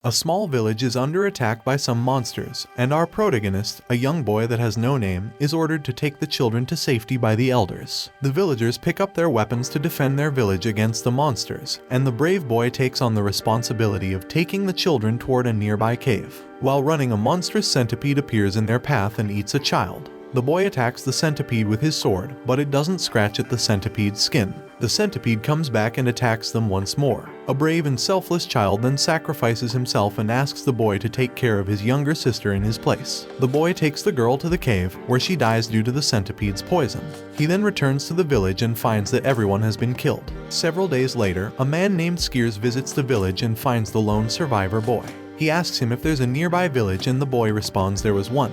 A small village is under attack by some monsters, and our protagonist, a young boy that has no name, is ordered to take the children to safety by the elders. The villagers pick up their weapons to defend their village against the monsters, and the brave boy takes on the responsibility of taking the children toward a nearby cave. While running, a monstrous centipede appears in their path and eats a child. The boy attacks the centipede with his sword, but it doesn't scratch at the centipede's skin. The centipede comes back and attacks them once more. A brave and selfless child then sacrifices himself and asks the boy to take care of his younger sister in his place. The boy takes the girl to the cave, where she dies due to the centipede's poison. He then returns to the village and finds that everyone has been killed. Several days later, a man named Skeer visits the village and finds the lone survivor boy. He asks him if there's a nearby village, and the boy responds there was one,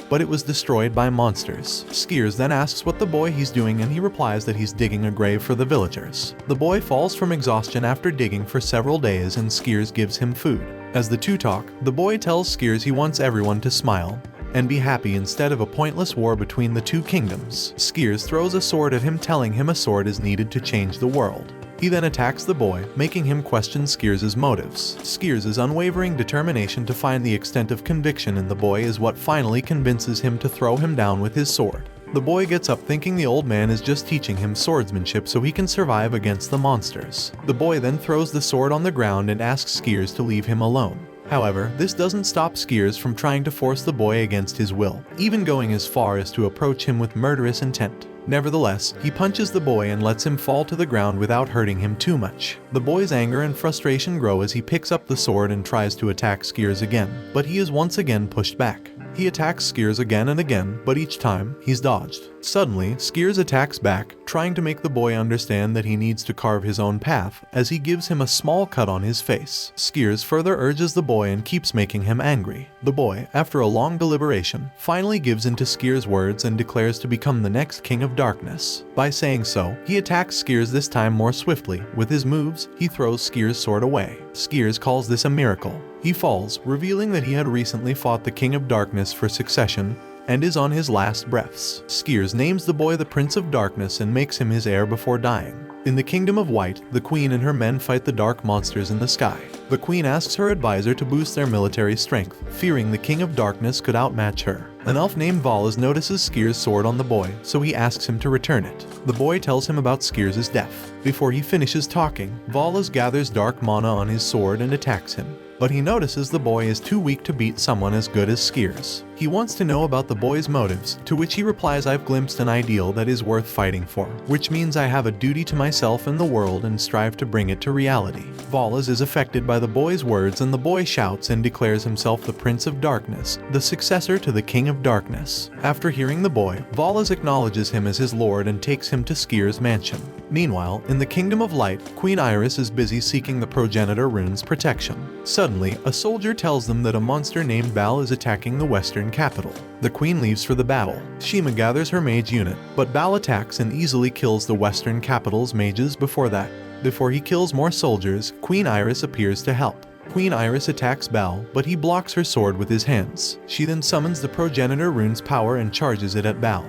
but it was destroyed by monsters. Skeer then asks what the boy he's doing, and he replies that he's digging a grave for the villagers. The boy falls from exhaustion after digging for several days, and Skeer gives him food. As the two talk, the boy tells Skeer he wants everyone to smile and be happy instead of a pointless war between the two kingdoms. Skeer throws a sword at him, telling him a sword is needed to change the world. He then attacks the boy, making him question Skeer's motives. Skeer's unwavering determination to find the extent of conviction in the boy is what finally convinces him to throw him down with his sword. The boy gets up thinking the old man is just teaching him swordsmanship so he can survive against the monsters. The boy then throws the sword on the ground and asks Skeer to leave him alone. However, this doesn't stop Skeer from trying to force the boy against his will, even going as far as to approach him with murderous intent. Nevertheless, he punches the boy and lets him fall to the ground without hurting him too much. The boy's anger and frustration grow as he picks up the sword and tries to attack Skeer again, but he is once again pushed back. He attacks Skeer again and again, but each time, he's dodged. Suddenly, Skeer attacks back, trying to make the boy understand that he needs to carve his own path, as he gives him a small cut on his face. Skeer further urges the boy and keeps making him angry. The boy, after a long deliberation, finally gives in to Skeer's words and declares to become the next king of darkness. By saying so, he attacks Skeer this time more swiftly. With his moves, he throws Skeer's sword away. Skeer calls this a miracle. He falls, revealing that he had recently fought the King of Darkness for succession and is on his last breaths. Skeer names the boy the Prince of Darkness and makes him his heir before dying. In the Kingdom of White, the Queen and her men fight the dark monsters in the sky. The Queen asks her advisor to boost their military strength, fearing the King of Darkness could outmatch her. An elf named Valas notices Skeer's sword on the boy, so he asks him to return it. The boy tells him about Skeer's death. Before he finishes talking, Valas gathers dark mana on his sword and attacks him. But he notices the boy is too weak to beat someone as good as Skeer. He wants to know about the boy's motives, to which he replies, "I've glimpsed an ideal that is worth fighting for, which means I have a duty to myself and the world and strive to bring it to reality." Valas is affected by the boy's words, and the boy shouts and declares himself the Prince of Darkness, the successor to the King of Darkness. After hearing the boy, Valas acknowledges him as his lord and takes him to Skeer's mansion. Meanwhile, in the Kingdom of Light, Queen Iris is busy seeking the progenitor rune's protection. Suddenly, a soldier tells them that a monster named Bal is attacking the western capital. The queen leaves for the battle. Shima gathers her mage unit, but Bal attacks and easily kills the western capital's mages Before he kills more soldiers, Queen Iris appears to help. Queen Iris attacks Bal, but he blocks her sword with his hands. She then summons the progenitor rune's power and charges it at Bal.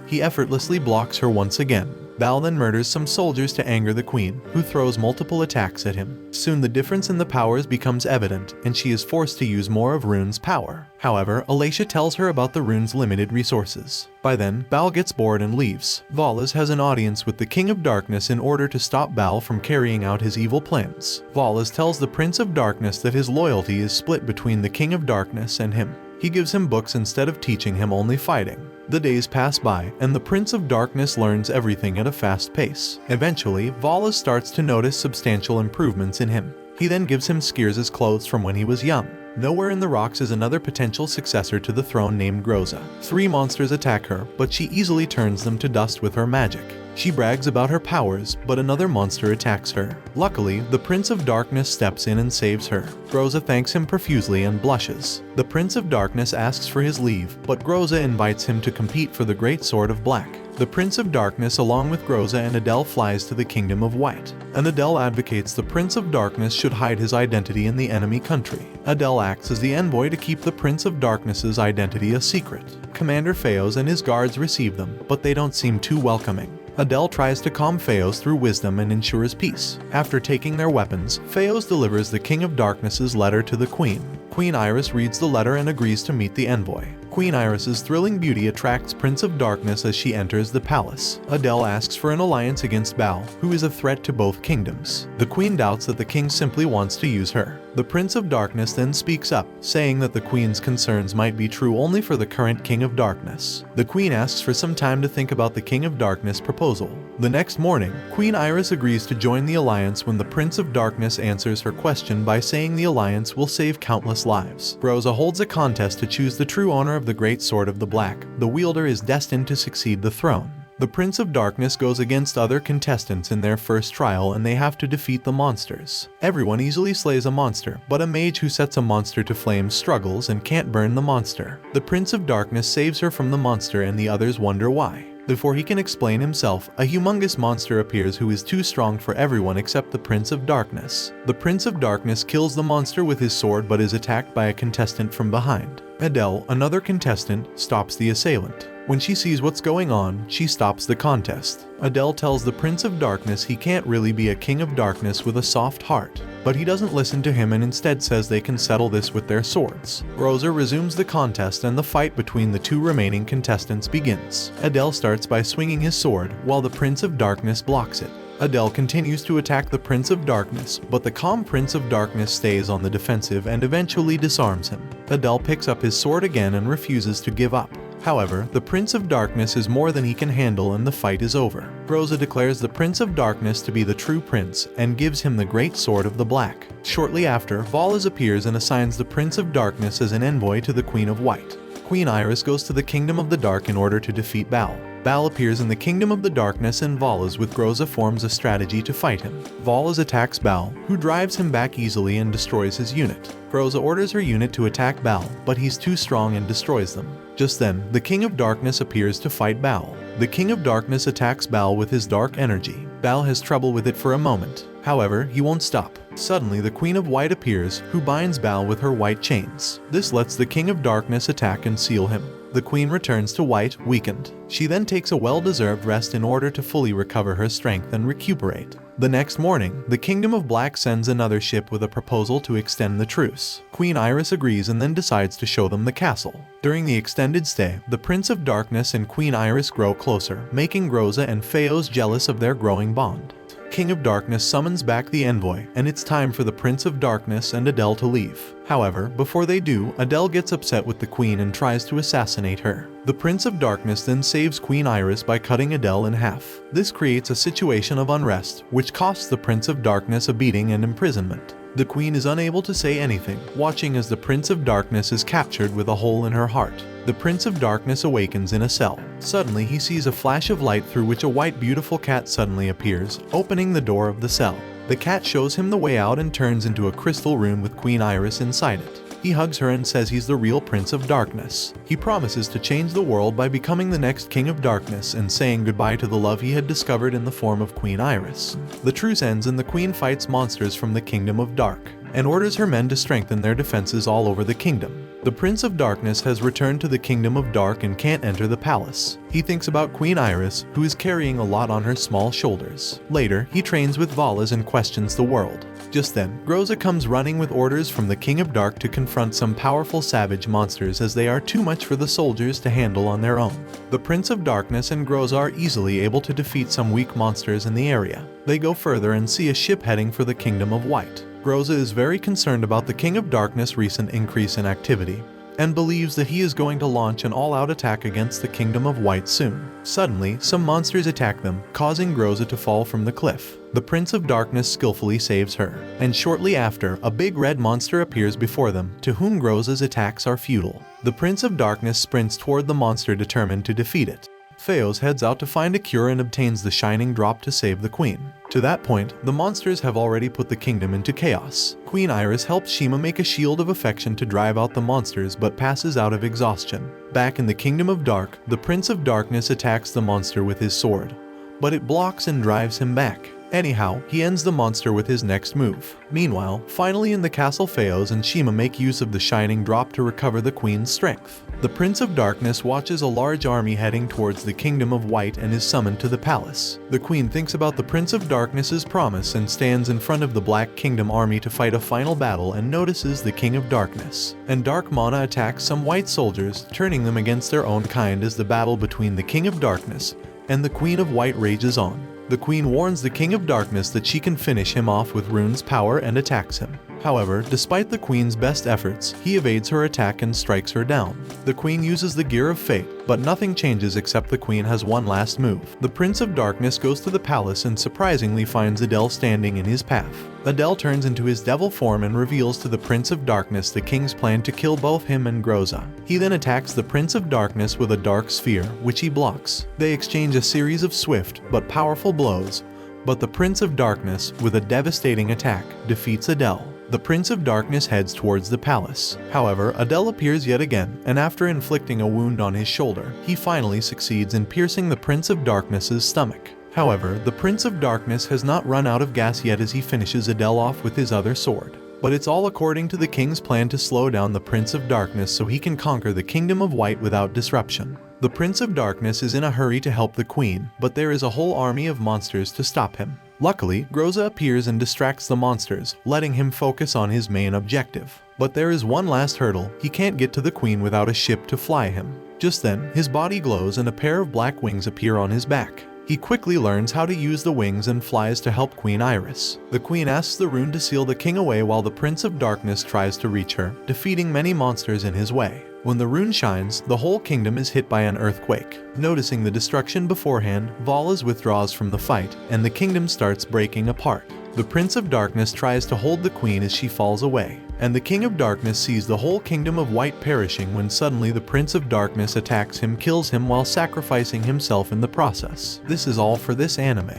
He effortlessly blocks her once again. Bal then murders some soldiers to anger the queen, who throws multiple attacks at him. Soon the difference in the powers becomes evident, and she is forced to use more of Rune's power. However, Alacia tells her about the rune's limited resources. By then, Bal gets bored and leaves. Valas has an audience with the King of Darkness in order to stop Bal from carrying out his evil plans. Valas tells the Prince of Darkness that his loyalty is split between the King of Darkness and him. He gives him books instead of teaching him only fighting. The days pass by, and the Prince of Darkness learns everything at a fast pace. Eventually, Valas starts to notice substantial improvements in him. He then gives him Skeer's clothes from when he was young. Nowhere in the rocks is another potential successor to the throne named Groza. 3 monsters attack her, but she easily turns them to dust with her magic. She brags about her powers, but another monster attacks her. Luckily, the Prince of Darkness steps in and saves her. Groza thanks him profusely and blushes. The Prince of Darkness asks for his leave, but Groza invites him to compete for the Great Sword of Black. The Prince of Darkness along with Groza and Adele flies to the Kingdom of White. And Adele advocates the Prince of Darkness should hide his identity in the enemy country. Adele acts as the envoy to keep the Prince of Darkness's identity a secret. Commander Feos and his guards receive them, but they don't seem too welcoming. Adele tries to calm Phaos through wisdom and ensures peace. After taking their weapons, Phaos delivers the King of Darkness's letter to the Queen. Queen Iris reads the letter and agrees to meet the envoy. Queen Iris's thrilling beauty attracts Prince of Darkness as she enters the palace. Adele asks for an alliance against Baal, who is a threat to both kingdoms. The queen doubts that the king simply wants to use her. The Prince of Darkness then speaks up, saying that the queen's concerns might be true only for the current King of Darkness. The queen asks for some time to think about the King of Darkness proposal. The next morning, Queen Iris agrees to join the alliance when the Prince of Darkness answers her question by saying the alliance will save countless lives. Rosa holds a contest to choose the true owner of the Great Sword of the Black. The wielder is destined to succeed the throne. The Prince of Darkness goes against other contestants in their first trial and they have to defeat the monsters. Everyone easily slays a monster, but a mage who sets a monster to flames struggles and can't burn the monster. The Prince of Darkness saves her from the monster and the others wonder why. Before he can explain himself, a humongous monster appears who is too strong for everyone except the Prince of Darkness. The Prince of Darkness kills the monster with his sword but is attacked by a contestant from behind. Adele, another contestant, stops the assailant. When she sees what's going on, she stops the contest. Adele tells the Prince of Darkness he can't really be a King of Darkness with a soft heart. But he doesn't listen to him and instead says they can settle this with their swords. Rosa resumes the contest and the fight between the two remaining contestants begins. Adele starts by swinging his sword, while the Prince of Darkness blocks it. Adele continues to attack the Prince of Darkness, but the calm Prince of Darkness stays on the defensive and eventually disarms him. Adele picks up his sword again and refuses to give up. However, the Prince of Darkness is more than he can handle and the fight is over. Rosa declares the Prince of Darkness to be the true prince and gives him the Great Sword of the Black. Shortly after, Valas appears and assigns the Prince of Darkness as an envoy to the Queen of White. Queen Iris goes to the Kingdom of the Dark in order to defeat Baal. Baal appears in the Kingdom of the Darkness and Valas with Rosa forms a strategy to fight him. Valas attacks Baal, who drives him back easily and destroys his unit. Rosa orders her unit to attack Baal, but he's too strong and destroys them. Just then, the King of Darkness appears to fight Baal. The King of Darkness attacks Baal with his dark energy. Baal has trouble with it for a moment. However, he won't stop. Suddenly, the Queen of White appears, who binds Baal with her white chains. This lets the King of Darkness attack and seal him. The Queen returns to White, weakened. She then takes a well-deserved rest in order to fully recover her strength and recuperate. The next morning, the Kingdom of Black sends another ship with a proposal to extend the truce. Queen Iris agrees and then decides to show them the castle. During the extended stay, the Prince of Darkness and Queen Iris grow closer, making Rosa and Phaos jealous of their growing bond. King of Darkness summons back the envoy, and it's time for the Prince of Darkness and Adele to leave. However, before they do, Adele gets upset with the Queen and tries to assassinate her. The Prince of Darkness then saves Queen Iris by cutting Adele in half. This creates a situation of unrest, which costs the Prince of Darkness a beating and imprisonment. The Queen is unable to say anything, watching as the Prince of Darkness is captured with a hole in her heart. The Prince of Darkness awakens in a cell. Suddenly, he sees a flash of light through which a white beautiful cat suddenly appears, opening the door of the cell. The cat shows him the way out and turns into a crystal room with Queen Iris inside it. He hugs her and says he's the real Prince of Darkness. He promises to change the world by becoming the next King of Darkness and saying goodbye to the love he had discovered in the form of Queen Iris. The truce ends and the Queen fights monsters from the Kingdom of Dark and orders her men to strengthen their defenses all over the kingdom. The Prince of Darkness has returned to the Kingdom of Dark and can't enter the palace. He thinks about Queen Iris, who is carrying a lot on her small shoulders. Later, he trains with Valas and questions the world. Just then, Rosa comes running with orders from the King of Dark to confront some powerful savage monsters as they are too much for the soldiers to handle on their own. The Prince of Darkness and Rosa are easily able to defeat some weak monsters in the area. They go further and see a ship heading for the Kingdom of White. Rosa is very concerned about the King of Darkness' recent increase in activity, and believes that he is going to launch an all-out attack against the Kingdom of White soon. Suddenly, some monsters attack them, causing Rosa to fall from the cliff. The Prince of Darkness skillfully saves her, and shortly after, a big red monster appears before them, to whom Rosa's attacks are futile. The Prince of Darkness sprints toward the monster determined to defeat it. Phaos heads out to find a cure and obtains the shining drop to save the queen. To that point, the monsters have already put the kingdom into chaos. Queen Iris helps Shima make a shield of affection to drive out the monsters but passes out of exhaustion. Back in the Kingdom of Dark, the Prince of Darkness attacks the monster with his sword, but it blocks and drives him back. Anyhow, he ends the monster with his next move. Meanwhile, finally in the castle, Feos and Shima make use of the shining drop to recover the queen's strength. The Prince of Darkness watches a large army heading towards the Kingdom of White and is summoned to the palace. The queen thinks about the Prince of Darkness's promise and stands in front of the Black Kingdom army to fight a final battle and notices the King of Darkness. And Dark Mana attacks some white soldiers, turning them against their own kind as the battle between the King of Darkness and the Queen of White rages on. The queen warns the King of Darkness that she can finish him off with Rune's power and attacks him. However, despite the queen's best efforts, he evades her attack and strikes her down. The queen uses the Gear of Fate, but nothing changes except the queen has one last move. The Prince of Darkness goes to the palace and surprisingly finds Adele standing in his path. Adele turns into his devil form and reveals to the Prince of Darkness the king's plan to kill both him and Groza. He then attacks the Prince of Darkness with a dark sphere, which he blocks. They exchange a series of swift but powerful blows, but the Prince of Darkness, with a devastating attack, defeats Adele. The Prince of Darkness heads towards the palace. However, Adele appears yet again, and after inflicting a wound on his shoulder, he finally succeeds in piercing the Prince of Darkness's stomach. However, the Prince of Darkness has not run out of gas yet as he finishes Adele off with his other sword. But it's all according to the king's plan to slow down the Prince of Darkness so he can conquer the Kingdom of White without disruption. The Prince of Darkness is in a hurry to help the queen, but there is a whole army of monsters to stop him. Luckily, Groza appears and distracts the monsters, letting him focus on his main objective. But there is one last hurdle: he can't get to the queen without a ship to fly him. Just then, his body glows and a pair of black wings appear on his back. He quickly learns how to use the wings and flies to help Queen Iris. The queen asks the rune to seal the king away while the Prince of Darkness tries to reach her, defeating many monsters in his way. When the rune shines, the whole kingdom is hit by an earthquake. Noticing the destruction beforehand, Valas withdraws from the fight, and the kingdom starts breaking apart. The Prince of Darkness tries to hold the queen as she falls away, and the King of Darkness sees the whole Kingdom of White perishing when suddenly the Prince of Darkness attacks him, kills him while sacrificing himself in the process. This is all for this anime.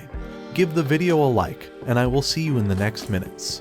Give the video a like, and I will see you in the next minutes.